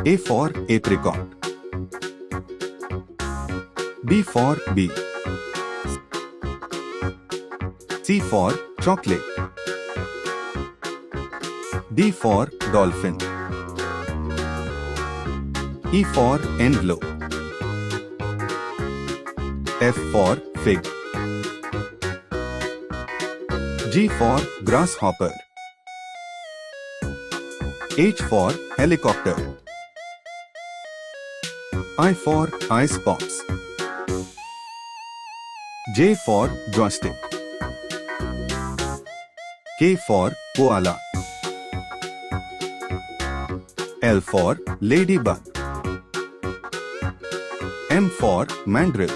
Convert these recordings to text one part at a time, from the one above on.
A for apricot. B for bee. C for chocolate. D for dolphin. E for envelope. F for fig. G for grasshopper. H for helicopter. I for icebox. J for joystick. K for koala. L for ladybug. M for mandrill.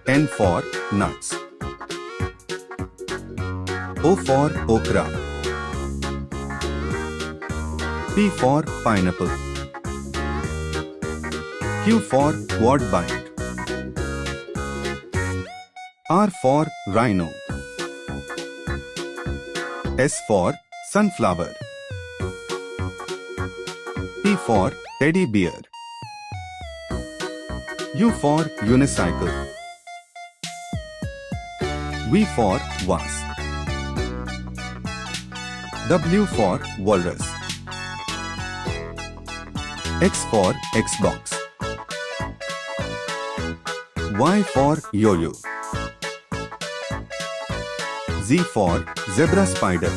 N for nuts. O for okra. P for pineapple. Q for quad bite. R for rhino. S for sunflower. T for teddy bear. U for unicycle. V for vase. W for walrus. X for Xbox. Y for yo-yo. Z for zebra spider.